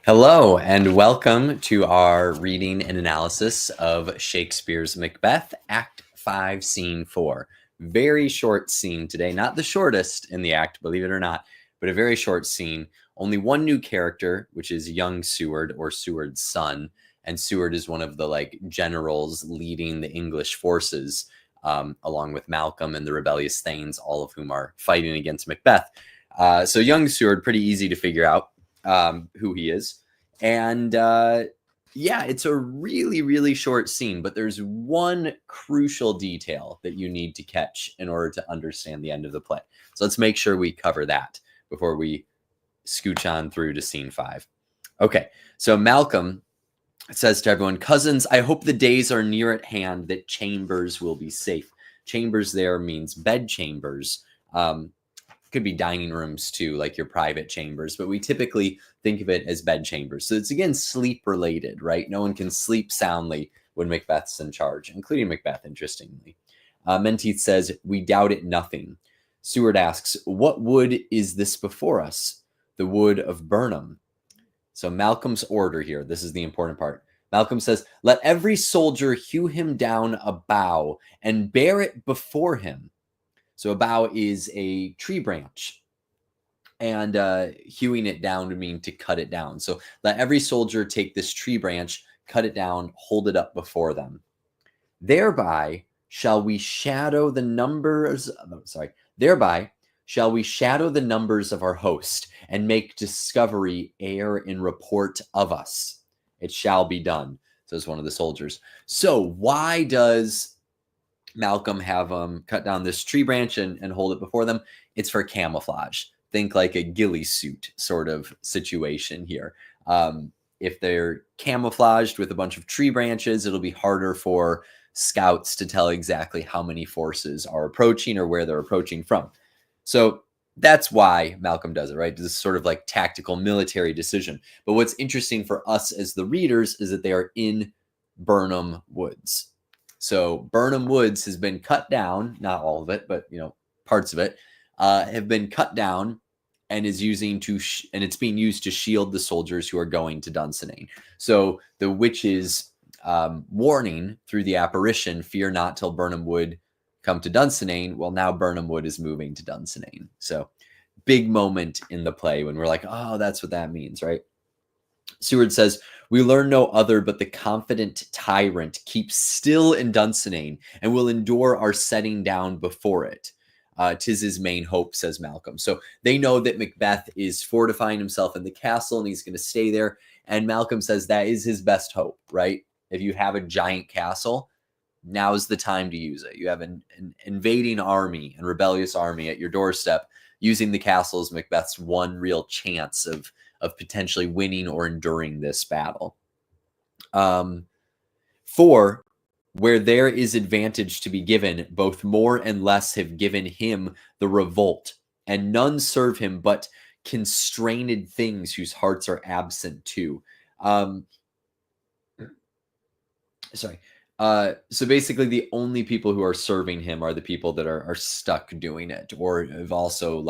Hello, and welcome to our reading and analysis of Shakespeare's Macbeth, Act 5, Scene 4. Very short scene today, not the shortest in the act, believe it or not, but a very short scene. Only one new character, which is young Seward, or Seward's son. And Seward is one of the generals leading the English forces, along with Malcolm and the rebellious Thanes, all of whom are fighting against Macbeth. So young Seward, pretty easy to figure out who he is. And yeah, it's a really, really short scene, but there's one crucial detail that you need to catch in order to understand the end of the play. So let's make sure we cover that before we scooch on through to scene 5. Okay, so Malcolm says to everyone, "Cousins, I hope the days are near at hand that chambers will be safe." Chambers there means bed chambers. Could be dining rooms too, like your private chambers, but we typically think of it as bed chambers. So it's, again, sleep related, right? No one can sleep soundly when Macbeth's in charge, including Macbeth, interestingly. Menteith says, "We doubt it nothing." Seward asks, "What wood is this before us?" "The wood of Burnham." So Malcolm's order here, this is the important part. Malcolm says, "Let every soldier hew him down a bough and bear it before him." So a bough is a tree branch, and hewing it down would mean to cut it down. So let every soldier take this tree branch, cut it down, hold it up before them. Thereby shall we shadow the numbers. Thereby shall we shadow the numbers of our host and make discovery err in report of us. It shall be done, says one of the soldiers. So why does Malcolm have them cut down this tree branch and hold it before them? It's for camouflage. Think like a ghillie suit sort of situation here. If they're camouflaged with a bunch of tree branches, it'll be harder for scouts to tell exactly how many forces are approaching or where they're approaching from. So that's why Malcolm does it, right? This is sort of like tactical military decision. But what's interesting for us as the readers is that they are in Burnham Woods. So Burnham Woods has been cut down, not all of it, but parts of it have been cut down, and is using and it's being used to shield the soldiers who are going to Dunsinane. So the witches' warning through the apparition, "Fear not till Burnham Wood come to Dunsinane." Well, now Burnham Wood is moving to Dunsinane. So big moment in the play when we're like, oh, that's what that means, right? Seward says, "We learn no other but the confident tyrant keeps still in Dunsinane and will endure our setting down before it. 'Tis his main hope," says Malcolm. So they know that Macbeth is fortifying himself in the castle and he's going to stay there. And Malcolm says that is his best hope, right? If you have a giant castle, now's the time to use it. You have an invading army and rebellious army at your doorstep. Using the castle as Macbeth's one real chance of potentially winning or enduring this battle. 4, where there is advantage to be given, both more and less have given him the revolt, and none serve him but constrained things whose hearts are absent too. So basically the only people who are serving him are the people that are stuck doing it, or have also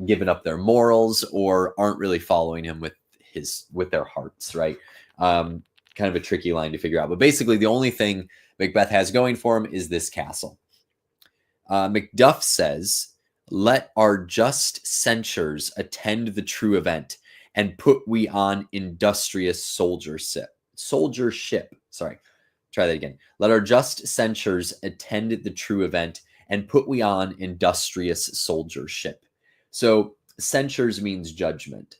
given up their morals, or aren't really following him with their hearts, right? Kind of a tricky line to figure out. But basically the only thing Macbeth has going for him is this castle. Macduff says, "Let our just censures attend the true event, and put we on industrious soldiership. Try that again. Let our just censures attend the true event, and put we on industrious soldiership." So censures means judgment.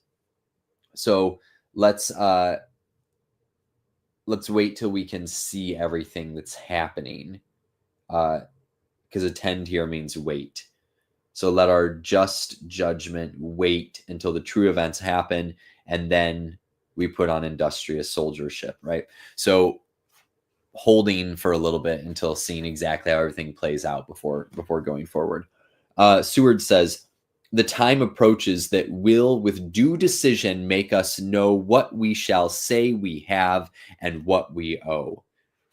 So let's wait till we can see everything that's happening, because attend here means wait. So let our just judgment wait until the true events happen, and then we put on industrious soldiership, right? So holding for a little bit until seeing exactly how everything plays out before going forward. Seward says, "The time approaches that will with due decision make us know what we shall say we have and what we owe.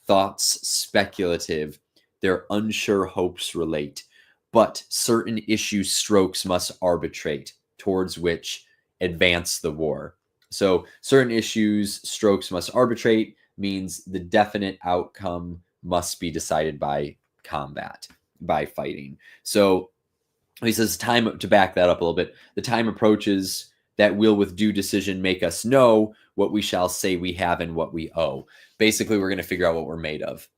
Thoughts speculative, their unsure hopes relate, but certain issue strokes must arbitrate, towards which advance the war. So certain issues strokes must arbitrate means the definite outcome must be decided by combat, by fighting. So he says, time to back that up a little bit. The time approaches that will with due decision make us know what we shall say we have and what we owe. Basically, we're going to figure out what we're made of.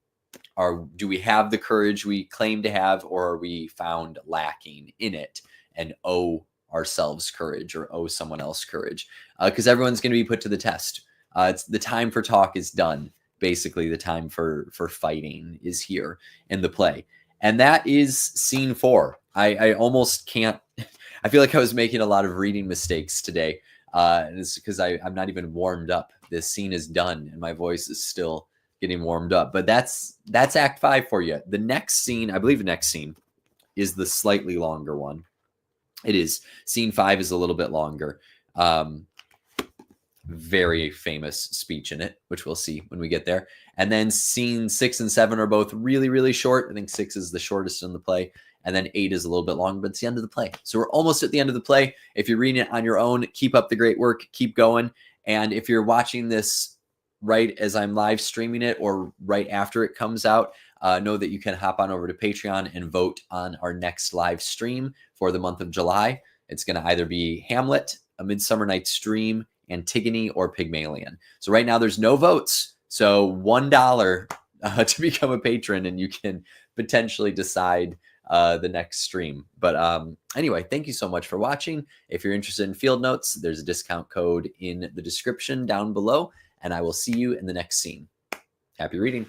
Do we have the courage we claim to have, or are we found lacking in it and owe ourselves courage or owe someone else courage? Because everyone's going to be put to the test. It's the time for talk is done. Basically, the time for fighting is here in the play. And that is scene 4. I almost can't. I feel like I was making a lot of reading mistakes today. And it's because I'm not even warmed up. This scene is done and my voice is still getting warmed up. But that's Act 5 for you. The next scene, I believe the next scene is the slightly longer one. It is. Scene 5 is a little bit longer. Very famous speech in it, which we'll see when we get there. And then scene 6 and 7 are both really, really short. I think 6 is the shortest in the play. And then 8 is a little bit longer, but it's the end of the play. So we're almost at the end of the play. If you're reading it on your own, keep up the great work. Keep going. And if you're watching this right as I'm live streaming it or right after it comes out, know that you can hop on over to Patreon and vote on our next live stream for the month of July. It's going to either be Hamlet, A Midsummer Night's Dream, Antigone, or Pygmalion. So right now there's no votes. So $1 to become a patron, and you can potentially decide the next stream. But anyway, thank you so much for watching. If you're interested in field notes, there's a discount code in the description down below, and I will see you in the next scene. Happy reading.